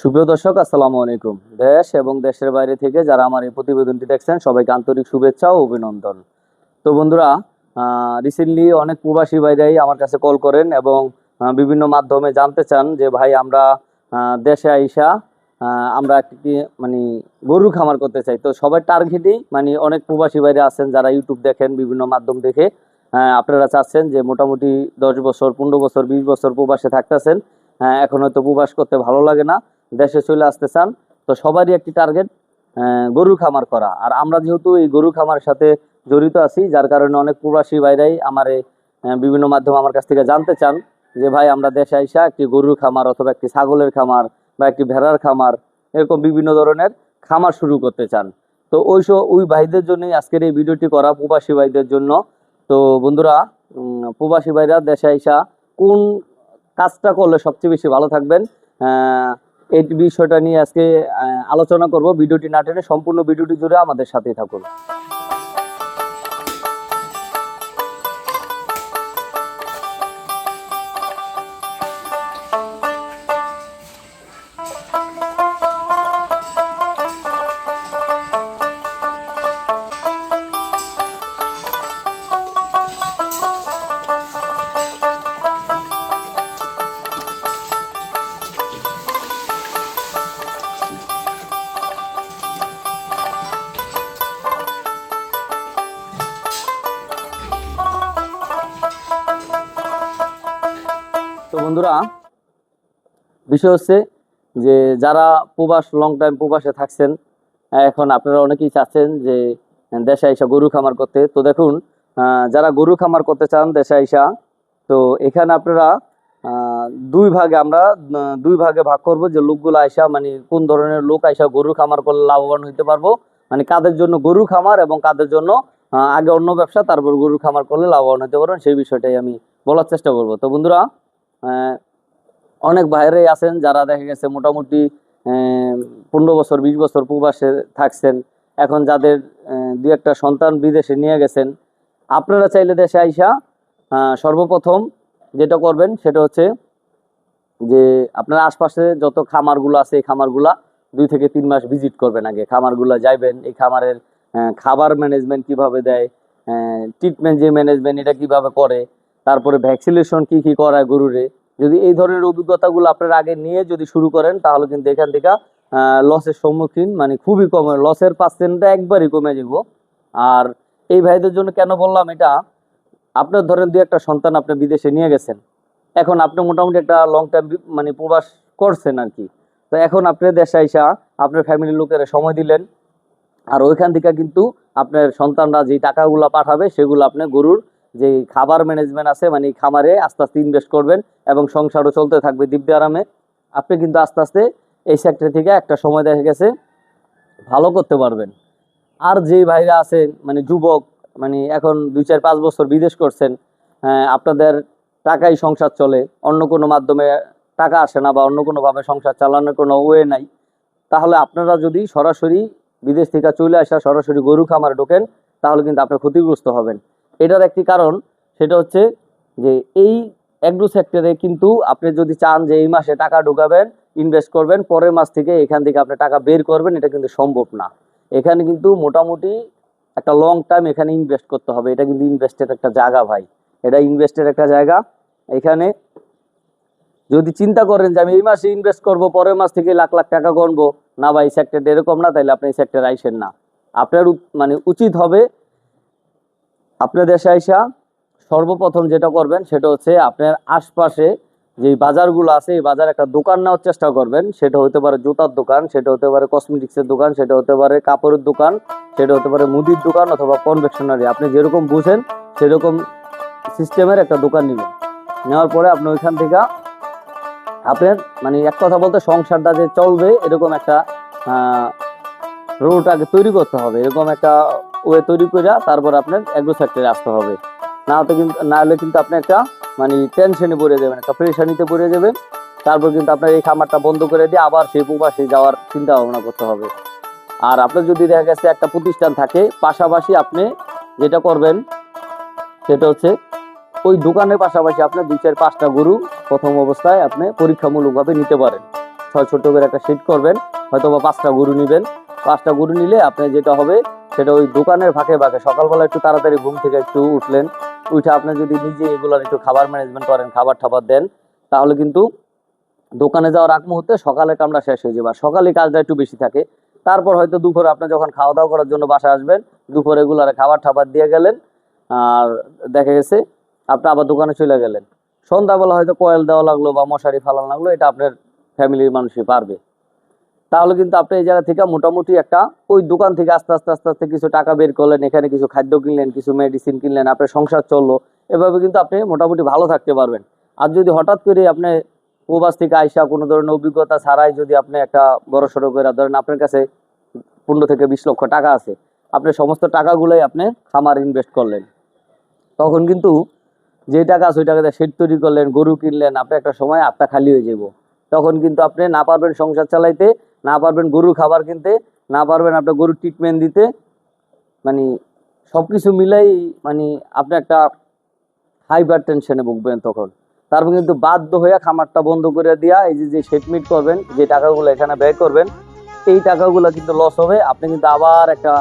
সুপ্রিয় দর্শক, আসসালামু আলাইকুম। দেশ এবং দেশের বাইরে থেকে যারা আমার এই প্রতিবেদনটি দেখছেন, সবাইকে আন্তরিক শুভেচ্ছা ও অভিনন্দন। তো বন্ধুরা, রিসেন্টলি অনেক প্রবাসী ভাইরাই আমার কাছে কল করেন এবং বিভিন্ন মাধ্যমে জানতে চান যে ভাই আমরা দেশে আইসা আমরা একটি মানে গরু খামার করতে চাই। তো সবার টার্গেটই মানে অনেক প্রবাসী ভাইরা আছেন যারা ইউটিউব দেখেন, বিভিন্ন মাধ্যম দেখে আপনারা চাচ্ছেন যে মোটামুটি 10 বছর, 15 বছর, 20 বছর প্রবাসে থাকতেছেন, এখন হয়তো প্রবাস করতে ভালো লাগে না, দেশে চলে আসতে চান। তো সবারই একটি টার্গেট গরু খামার করা। আর আমরা যেহেতু এই গরু খামারের সাথে জড়িত আছি, যার কারণে অনেক প্রবাসী ভাইরাই আমার বিভিন্ন মাধ্যমে আমার কাছ থেকে জানতে চান যে ভাই আমরা দেশে আইসা একটি গরুর খামার অথবা একটি ছাগলের খামার বা একটি ভেড়ার খামার, এরকম বিভিন্ন ধরনের খামার শুরু করতে চান। তো ওই ভাইদের জন্যই আজকের এই ভিডিওটি করা, প্রবাসী ভাইদের জন্য। তো বন্ধুরা, প্রবাসী ভাইরা দেশে আইসা কোন কাজটা করলে সবচেয়ে বেশি ভালো থাকবেন, এই বিষয়টা নিয়ে আজকে আলোচনা করব। ভিডিওটি না টেনে সম্পূর্ণ ভিডিওটি জুড়ে আমাদের সাথেই থাকুন। তো বন্ধুরা, বিষয় হচ্ছে যে যারা লং টাইম প্রবাসে থাকছেন, এখন আপনারা অনেকেই চাচ্ছেন যে দেশে আইসা গরু খামার করতে। তো দেখুন, যারা গরু খামার করতে চান দেশে আইসা, তো এখানে আপনারা দুই ভাগে ভাগ করব যে লোকগুলো আইসা মানে কোন ধরনের লোক আইসা গরু খামার করলে লাভবান হইতে পারবো, মানে কাদের জন্য গরু খামার এবং কাদের জন্য আগে অন্য ব্যবসা, তারপর গরু খামার করলে লাভবান হইতে পারবেন, সেই বিষয়টাই আমি বলার চেষ্টা করব। তো বন্ধুরা, অনেক ভাইরাই আছেন যারা দেখা গেছে মোটামুটি 15 বছর, 20 বছর প্রবাসে থাকছেন, এখন যাদের দুই একটা সন্তান বিদেশে নিয়ে গেছেন। আপনারা চাইলে দেশে আইসা সর্বপ্রথম যেটা করবেন সেটা হচ্ছে যে আপনার আশপাশে যত খামারগুলো আছে এই খামারগুলা 2 থেকে 3 মাস ভিজিট করবেন। আগে খামারগুলা যাইবেন, এই খামারের খাবার ম্যানেজমেন্ট কিভাবে দেয়, ট্রিটমেন্ট যে ম্যানেজমেন্ট এটা কিভাবে করে, তারপরে ভ্যাকসিনেশন কি কি করায় গরুরে। যদি এই ধরনের অভিজ্ঞতাগুলো আপনার আগে নিয়ে যদি শুরু করেন, তাহলে কিন্তু এখান থেকে লসের সম্মুখীন মানে খুবই কমে, লসের পার্সেন্টটা একবারই কমে যাব। আর এই ভাইদের জন্য কেন বললাম এটা, আপনার ধরেন 2 একটা সন্তান আপনি বিদেশে নিয়ে গেছেন, এখন আপনি মোটামুটি একটা লং টাইম মানে প্রবাস করছেন আর কি। তো এখন আপনি দেশে আইসা আপনার ফ্যামিলির লোকেরা সময় দিলেন, আর ওইখান থেকে কিন্তু আপনার সন্তানরা যে টাকাগুলো পাঠাবে সেগুলো আপনি গরুর যে খাবার ম্যানেজমেন্ট আছে মানে খামারে আস্তে আস্তে ইনভেস্ট করবেন এবং সংসারও চলতে থাকবে দিব্যি আরামে। আপনি কিন্তু আস্তে আস্তে এই সেক্টর থেকে একটা সময় দেখা গেছে ভালো করতে পারবেন। আর যে ভাইরা আছেন মানে যুবক, মানে এখন 2, 4, 5 বছর বিদেশ করছেন, আপনাদের টাকাই সংসার চলে, অন্য কোনো মাধ্যমে টাকা আসে না বা অন্য কোনোভাবে সংসার চালানোর কোনো ওয়ে নাই, তাহলে আপনারা যদি সরাসরি বিদেশ থেকে চলে আসা সরাসরি গরু খামারে ঢোকেন, তাহলে কিন্তু আপনি ক্ষতিগ্রস্ত হবেন। এটার একটি কারণ সেটা হচ্ছে যে এই এগ্রো সেক্টরে কিন্তু আপনি যদি চান যে এই মাসে টাকা ঢুকাবেন, ইনভেস্ট করবেন, পরের মাস থেকে এখান থেকে আপনি টাকা বের করবেন, এটা কিন্তু সম্ভব না। এখানে কিন্তু মোটামুটি একটা লং টাইম এখানে ইনভেস্ট করতে হবে। এটা কিন্তু ইনভেস্টের একটা জায়গা ভাই, এটা ইনভেস্টের একটা জায়গা। এখানে যদি চিন্তা করেন যে আমি এই মাসে ইনভেস্ট করব, পরের মাস থেকে লাখ লাখ টাকা গণবো, না ভাই, সেক্টরটা এরকম না, তাইলে আপনি এই সেক্টরে আইসেন না। আপনার মানে উচিত হবে আপনার দেশে আইসা সর্বপ্রথম যেটা করবেন সেটা হচ্ছে আপনার আশপাশে যে বাজারগুলো আছে এই বাজার একটা দোকান নেওয়ার চেষ্টা করবেন। সেটা হতে পারে জুতার দোকান, সেটা হতে পারে কসমেটিক্সের দোকান, সেটা হতে পারে কাপড়ের দোকান, সেটা হতে পারে মুদির দোকান অথবা কনভেকশনারি। আপনি যেরকম বুঝেন সেরকম সিস্টেমের একটা দোকান নেবেন। নেওয়ার পরে আপনি ওইখান থেকে আপনার মানে এক কথা বলতে সংসারটা যে চলবে এরকম একটা রোড আগে তৈরি করতে হবে, এরকম একটা ওয়ে তৈরি করে তারপর আপনার এগ্রো সেক্টরে আসতে হবে। না হলে কিন্তু আপনি একটা মানে টেনশনে পড়ে যাবেন, একটা প্রেশানিতে পড়ে যাবেন। তারপর কিন্তু আপনার এই খামারটা বন্ধ করে দিয়ে আবার সেই প্রবাসে যাওয়ার চিন্তা ভাবনা করতে হবে। আর আপনার যদি দেখা গেছে একটা প্রতিষ্ঠান থাকে, পাশাপাশি আপনি যেটা করবেন সেটা হচ্ছে ওই দোকানের পাশাপাশি আপনি 2, 4, 5টা গরু প্রথম অবস্থায় আপনি পরীক্ষামূলকভাবে নিতে পারেন। ছোট করে একটা শেড করবেন, হয়তো বা 5টা গরু নেবেন। 5টা গরু নিলে আপনার যেটা হবে সেটা ওই দোকানের ফাঁকে ফাঁকে সকালবেলা একটু তাড়াতাড়ি ঘুম থেকে একটু উঠলেন, উঠে আপনি যদি নিজে এগুলোর একটু খাবার ম্যানেজমেন্ট করেন, খাবার টাবার দেন, তাহলে কিন্তু দোকানে যাওয়ার আগ মুহূর্তে সকালে কামটা শেষ হয়ে যাবে। আর সকালে কাজটা একটু বেশি থাকে। তারপর হয়তো দুপুরে আপনি যখন খাওয়া দাওয়া করার জন্য বাসায় আসবেন, দুপুরে এগুলার খাবার টাবার দিয়ে গেলেন, আর দেখা গেছে আপনি আবার দোকানে চলে গেলেন। সন্ধ্যাবেলা হয়তো কয়েল দেওয়া লাগলো বা মশারি ফালানো লাগলো, এটা আপনার ফ্যামিলির মানুষই পারবে। তাহলে কিন্তু আপনি এই জায়গা থেকে মোটামুটি একটা ওই দোকান থেকে আস্তে আস্তে আস্তে আস্তে কিছু টাকা বের করলেন, এখানে কিছু খাদ্য কিনলেন, কিছু মেডিসিন কিনলেন, আপনার সংসার চললো। এভাবে কিন্তু আপনি মোটামুটি ভালো থাকতে পারবেন। আর যদি হঠাৎ করে আপনি প্রবাস থেকে আইসা কোনো ধরনের অভিজ্ঞতা ছাড়াই যদি আপনি একটা বড় সড়ো করে ধরেন আপনার কাছে 15 থেকে 20 লক্ষ টাকা আছে, আপনি সমস্ত টাকাগুলোই আপনি খামার ইনভেস্ট করলেন, তখন কিন্তু যে টাকা আছে ওই টাকা দিয়ে শেড তৈরি করলেন, গরু কিনলেন, আপনি একটা সময় আপটা খালি হয়ে যাব। তখন কিন্তু আপনি না পারবেন সংসার চালাইতে, না পারবেন গরুর খাবার কিনতে, না পারবেন আপনার গরুর ট্রিটমেন্ট দিতে, মানে সবকিছু মিলাই মানে আপনি একটা হাইপার টেনশনে ভুগবেন তখন। তারপর কিন্তু বাধ্য হয়ে খামারটা বন্ধ করে দিয়া এই যে শেড মিট করবেন, যে টাকাগুলো এখানে ব্যয় করবেন, এই টাকাগুলো কিন্তু লস হবে। আপনি কিন্তু আবার একটা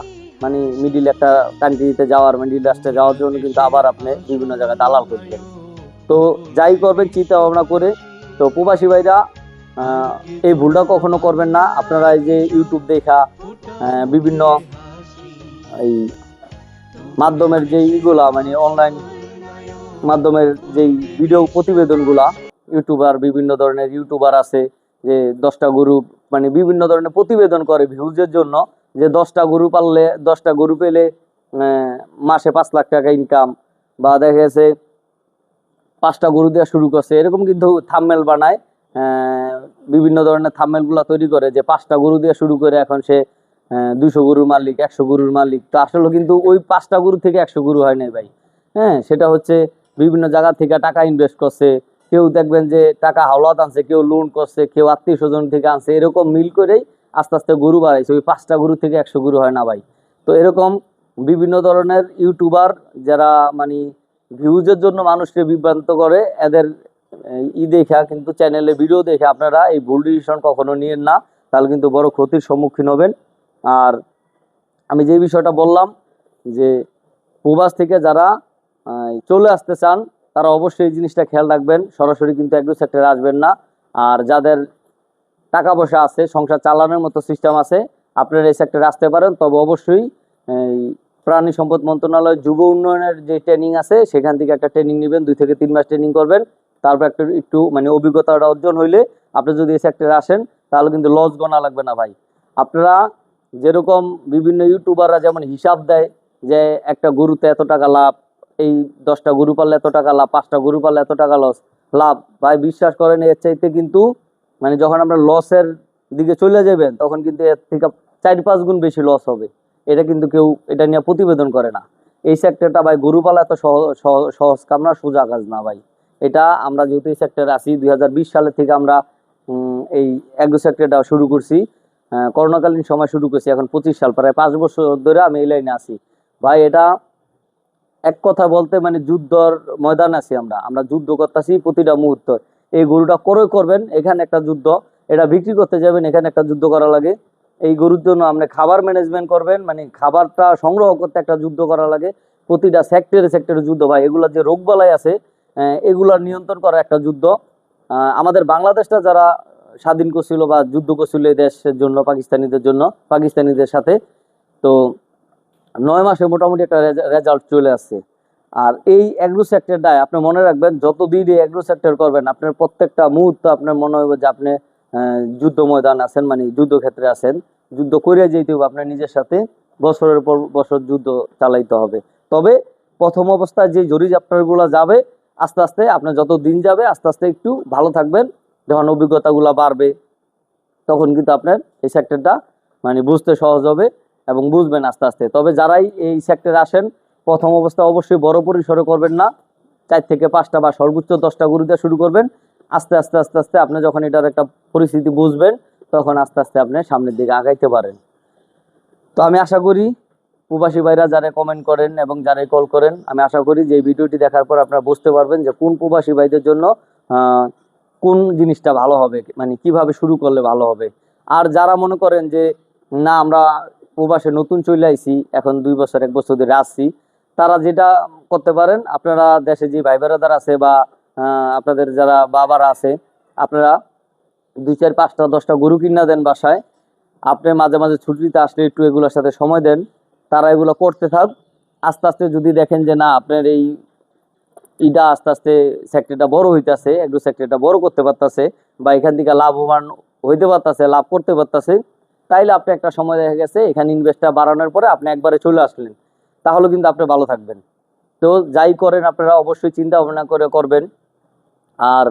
মানে মিডিল একটা কান্ট্রিতে যাওয়ার, মিডিল রাষ্ট্রে যাওয়ার জন্য কিন্তু আবার আপনি বিভিন্ন জায়গায় দালাল করবেন। তো যাই করবেন চিন্তা ভাবনা করে। তো প্রবাসী ভাইরা এই ভুলটা কখনো করবেন না। আপনারা এই যে ইউটিউব দেখা বিভিন্ন এই মাধ্যমের যে ইগুলা মানে অনলাইন মাধ্যমের যেই ভিডিও প্রতিবেদনগুলা, বিভিন্ন ধরনের ইউটিউবার আছে যে 10টা গরু মানে বিভিন্ন ধরনের প্রতিবেদন করে ভিউজের জন্য, যে 10টা গরু পাললে 10টা গরু পেলে মাসে 5 লাখ টাকা ইনকাম, বা দেখা গেছে 5টা গরু দেওয়া শুরু করছে, এরকম কিন্তু থাম্বনেল বানায়। বিভিন্ন ধরনের থাম্বনেল গুলা তৈরি করে যে 5টা গরু দিয়ে শুরু করে এখন সে 200 গরুর মালিক, 100 গরুর মালিক। তো আসলে কিন্তু ওই 5টা গরু থেকে 100 গরু হয় নাই ভাই। হ্যাঁ, সেটা হচ্ছে বিভিন্ন জায়গা থেকে টাকা ইনভেস্ট করছে। কেউ দেখবেন যে টাকা হাওলাত আনছে, কেউ লোন করছে, কেউ আত্মীয় স্বজন থেকে আনছে, এরকম মিল করেই আস্তে আস্তে গরু বাড়াইছে। ওই 5টা গরু থেকে 100 গরু হয় না ভাই। তো এরকম বিভিন্ন ধরনের ইউটিউবার যারা মানে ভিউজের জন্য মানুষকে বিভ্রান্ত করে, এদের দেখা কিন্তু চ্যানেলে ভিডিও দেখে আপনারা এই ভুল ডিসিশন কখনো নিয়েন না, তাহলে কিন্তু বড় ক্ষতির সম্মুখীন হবেন। আর আমি যে বিষয়টা বললাম যে প্রবাস থেকে যারা চলে আসতে চান তারা অবশ্যই এই জিনিসটা খেয়াল রাখবেন, সরাসরি কিন্তু এগ্রো সেক্টরে আসবেন না। আর যাদের টাকা পয়সা আছে, সংসার চালানোর মতো সিস্টেম আছে, আপনারা এই সেক্টরে আসতে পারেন। তবে অবশ্যই এই প্রাণী সম্পদ মন্ত্রণালয় যুব উন্নয়নের যে ট্রেনিং আছে সেখান থেকে একটা ট্রেনিং নেবেন, 2 থেকে 3 মাস ট্রেনিং করবেন। তারপর একটু মানে অভিজ্ঞতাটা অর্জন হইলে আপনি যদি এই সেক্টরে আসেন তাহলে কিন্তু লস গোনা লাগবে না ভাই। আপনারা যেরকম বিভিন্ন ইউটিউবাররা যেমন হিসাব দেয় যে একটা গরুতে এত টাকা লাভ, এই 10টা গরু পারলে এত টাকা লাভ, 5টা গরু পারলে এত টাকা লস লাভ, ভাই বিশ্বাস করেন এর চাইতে কিন্তু মানে যখন আমরা লসের দিকে চলে যাবেন তখন কিন্তু এর থেকে 4-5 গুণ বেশি লস হবে। এটা কিন্তু কেউ এটা নিয়ে প্রতিবেদন করে না। এই সেক্টরটা ভাই গরু পালা এত সহজ কাম না, সোজা কাজ না ভাই। এটা আমরা যেহেতু এই সেক্টরে আছি 2020 সালের থেকে আমরা এই এগ্রো সেক্টরটা শুরু করছি। করোনাকালীন সময় শুরু করছি, এখন 25 সাল, প্রায় 5 বছর ধরে আমি এই লাইনে আছি ভাই। এটা এক কথা বলতে মানে যুদ্ধর ময়দান আছি আমরা, আমরা যুদ্ধ করতেছি প্রতিটা মুহূর্ত। এই গরুটা ক্রয় করবেন, এখানে একটা যুদ্ধ, এটা বিক্রি করতে যাবেন, এখানে একটা যুদ্ধ করা লাগে। এই গরুর জন্য আপনি খাবার ম্যানেজমেন্ট করবেন, মানে খাবারটা সংগ্রহ করতে একটা যুদ্ধ করা লাগে। প্রতিটা সেক্টরে সেক্টরে যুদ্ধ ভাই। এগুলা যে রোগবালাই আছে এগুলা নিয়ন্ত্রণ করা একটা যুদ্ধ। আমাদের বাংলাদেশটা যারা স্বাধীন করছিল বা যুদ্ধ করছিল এই দেশের জন্য, পাকিস্তানিদের জন্য, পাকিস্তানিদের সাথে, তো 9 মাসে মোটামুটি একটা রেজাল্ট চলে আসছে। আর এই এগ্রো সেক্টরটায় আপনি মনে রাখবেন, যতদিন এই এগ্রো সেক্টর করবেন আপনার প্রত্যেকটা মুহূর্ত আপনার মনে হবে যে আপনি যুদ্ধ ময়দান আছেন, মানে যুদ্ধক্ষেত্রে আছেন। যুদ্ধ করে যেতে হবে আপনার নিজের সাথে, বছরের পর বছর যুদ্ধ চালাইতে হবে। তবে প্রথম অবস্থায় যে জরি জাপটারগুলো যাবে, আস্তে আস্তে আপনার যত দিন যাবে আস্তে আস্তে একটু ভালো থাকবেন। যখন অভিজ্ঞতাগুলো বাড়বে তখন কিন্তু আপনার এই সেক্টরটা মানে বুঝতে সহজ হবে এবং বুঝবেন আস্তে আস্তে। তবে যারাই এই সেক্টরে আসেন প্রথম অবস্থায় অবশ্যই বড় পরিসরে করবেন না, 4 থেকে 5টা বা সর্বোচ্চ 10টা গরু দিয়ে শুরু করবেন। আস্তে আস্তে আস্তে আস্তে আপনি যখন এটার একটা পরিস্থিতি বুঝবেন তখন আস্তে আস্তে আপনি সামনের দিকে আগাইতে পারেন। তো আমি আশা করি প্রবাসী ভাইরা যারা কমেন্ট করেন এবং যারা কল করেন, আমি আশা করি যে এই ভিডিওটি দেখার পর আপনারা বুঝতে পারবেন যে কোন প্রবাসী ভাইদের জন্য কোন জিনিসটা ভালো হবে, মানে কিভাবে শুরু করলে ভালো হবে। আর যারা মনে করেন যে না আমরা প্রবাসে নতুন চলে আইছি, এখন 2 বছর 1 বছর ধরে আসছি, তারা যেটা করতে পারেন, আপনারা দেশে যে ভাই বেড়াদার আছে বা আপনাদের যারা বাবারা আছে, আপনারা 2 4 5টা 10টা গরু কিনা দেন বাসায়। আপনি মাঝে মাঝে ছুটিতে আসলে একটু এগুলোর সাথে সময় দেন, তারা এগুলো করতে থাক। আস্তে আস্তে যদি দেখেন যে না আপনার এই ইটা আস্তে আস্তে সেক্টরটা বড় হইতাছে, একটু সেক্টরটা বড় করতে পারতাছে, বা এখান থেকে লাভবান হইতে পারতাছে, লাভ করতে পারতাছে, তাইলে আপনি একটা সময় দেখা গেছে এখানে ইনভেস্টটা বাড়ানোর পরে আপনি একবারে চলে আসলেন, তাহলে কিন্তু আপনি ভালো থাকবেন। তো যাই করেন আপনারা অবশ্যই চিন্তা ভাবনা করে করবেন। আর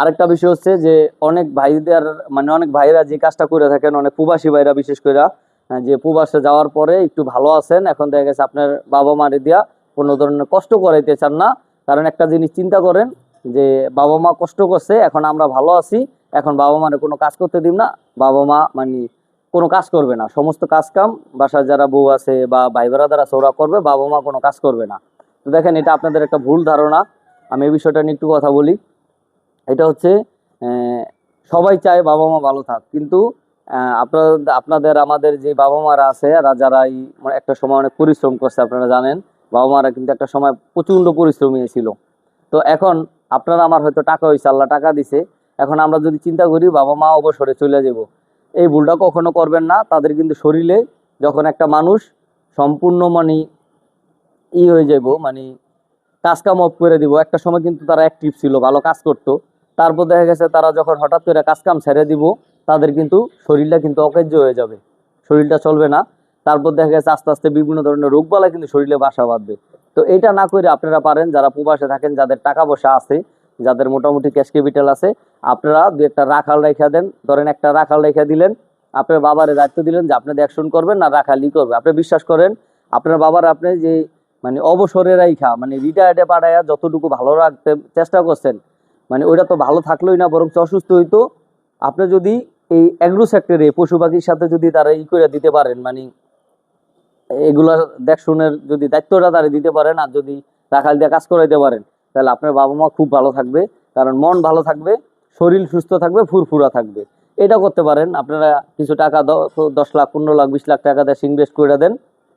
আরেকটা বিষয় হচ্ছে যে অনেক ভাইদের, মানে অনেক ভাইরা যে কাজটা করে থাকেন, অনেক প্রবাসী ভাইরা বিশেষ করে, যে প্রবাসে যাওয়ার পরে একটু ভালো আছেন, এখন দেখা গেছে আপনার বাবা মারে দিয়া কোনো ধরনের কষ্ট করাইতে চান না। কারণ একটা জিনিস চিন্তা করেন যে বাবা মা কষ্ট করছে, এখন আমরা ভালো আছি, এখন বাবা মারে কোনো কাজ করতে দিব না, বাবা মা মানে কোনো কাজ করবে না, সমস্ত কাজ কাম বাসার যারা বউ আছে বা ভাই বেড়াদার আছে ওরা করবে, বাবা মা কোনো কাজ করবে না। তো দেখেন এটা আপনাদের একটা ভুল ধারণা। আমি এই বিষয়টা নিয়ে একটু কথা বলি। এটা হচ্ছে সবাই চায় বাবা মা ভালো থাক, কিন্তু আপনাদের আমাদের যে বাবা মারা আছে, যারা এই একটা সময় অনেক পরিশ্রম করছে, আপনারা জানেন বাবা মারা কিন্তু একটা সময় প্রচন্ড পরিশ্রমী ছিল। তো এখন আপনারা, আমার হয়তো টাকা হয়েছে, আল্লাহ টাকা দিছে, এখন আমরা যদি চিন্তা করি বাবা মা অবসরে চলে যাব, এই ভুলটা কখনো করবেন না। তাদের কিন্তু শরীরে যখন একটা মানুষ সম্পূর্ণ মানে হয়ে যাব, মানে কাজ কাম অফ করে দিব, একটা সময় কিন্তু তারা অ্যাক্টিভ ছিল, ভালো কাজ করতো, তারপর দেখা গেছে তারা যখন হঠাৎ করে কাজ কাম ছেড়ে দিব, তাদের কিন্তু শরীরটা কিন্তু অকেজ্য হয়ে যাবে, শরীরটা চলবে না। তারপর দেখা গেছে আস্তে আস্তে বিভিন্ন ধরনের রোগ বালা কিন্তু শরীরে বাসা বাঁধবে। তো এটা না করে আপনারা পারেন, যারা প্রবাসে থাকেন, যাদের টাকা পয়সা আছে, যাদের মোটামুটি ক্যাশ ক্যাপিটাল আছে, আপনারা দু একটা রাখাল রেখা দেন। ধরেন একটা রাখাল রেখা দিলেন, আপনার বাবারে দায়িত্ব দিলেন যে আপনি দেখশন করবেন না রাখালি করবে। আপনি বিশ্বাস করেন আপনার বাবার, আপনি যে মানে অবসরে রাইখা মানে রিটায়ার্ডে পাঠাইয়া যতটুকু ভালো রাখতে চেষ্টা করছেন, মানে ওইটা তো ভালো থাকলোই না, বরং অসুস্থ হইতো। আপনি যদি এই অ্যাগ্রো সেক্টরে পশু পাখির সাথে যদি তারা করে দিতে পারেন, মানে এগুলা দেখশুনের যদি দায়িত্বটা তারা দিতে পারেন, আর যদি রাখাল দিয়ে কাজ করাইতে পারেন, তাহলে আপনার বাবা মা খুব ভালো থাকবে। কারণ মন ভালো থাকবে, শরীর সুস্থ থাকবে, ফুরফুরা থাকবে। এটা করতে পারেন। আপনারা কিছু টাকা 10 লাখ 15 লাখ 20 লাখ টাকা দিয়ে ইনভেস্ট করে দেন,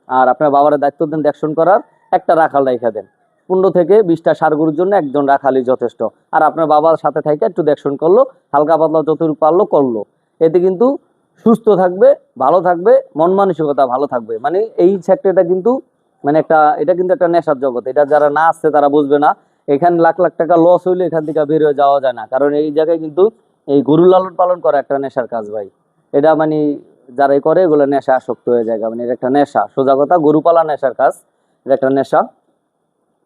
আর আপনার বাবার দায়িত্ব দেন দেখশন করার, একটা রাখাল রেখা দেন। 15 থেকে 20টা ষাঁড় গরুর জন্য একজন রাখালই যথেষ্ট। আর আপনার বাবার সাথে থেকে একটু দেখশন করলো, হালকা পাতলা যতটুকু পারলো করলো, এতে কিন্তু সুস্থ থাকবে, ভালো থাকবে, মন মানসিকতা ভালো থাকবে। মানে এই সেক্টরটা কিন্তু মানে একটা, এটা কিন্তু একটা নেশার জগৎ। এটা যারা না আসছে তারা বুঝবে না। এখানে লাখ লাখ টাকা লস হইলে এখান থেকে বের হয়ে যাওয়া যায় না, কারণ এই জায়গায় কিন্তু এই গরু লালন পালন করা একটা নেশার কাজ ভাই। এটা মানে যারাই করে এগুলো নেশা আসক্ত হয়ে যায়, মানে এটা একটা নেশা, সোজা কথা, গরু পালা নেশার কাজ, এটা একটা নেশা।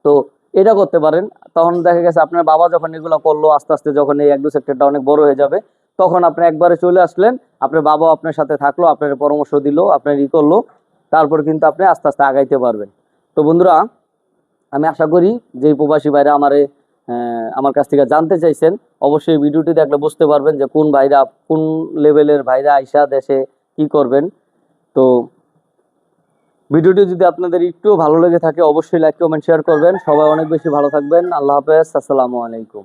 তো এটা করতে পারেন। তখন দেখা গেছে আপনার বাবা যখন এগুলো করলো, আস্তে আস্তে যখন এই অ্যাগ্রো সেক্টরটা অনেক বড় হয়ে যাবে, তখন আপনি একবারে চলে আসলেন, আপনার বাবা আপনার সাথে থাকলো, আপনার পরামর্শ দিল, আপনার করলো, তারপর কিন্তু আপনি আস্তে আস্তে আগাইতে পারবেন। তো বন্ধুরা, আমি আশা করি যে প্রবাসী ভাইরা আমার কাছ থেকে জানতে চাইছেন, অবশ্যই ভিডিওটি দেখলে বুঝতে পারবেন যে কোন ভাইরা, কোন লেভেলের ভাইরা আইসা দেশে কি করবেন। তো ভিডিওটি যদি আপনাদের একটু ভালো লেগে থাকে, অবশ্যই লাইক কমেন্ট শেয়ার করবেন। সবাই অনেক বেশি ভালো থাকবেন। আল্লাহ হাফেজ, আসসালামু আলাইকুম।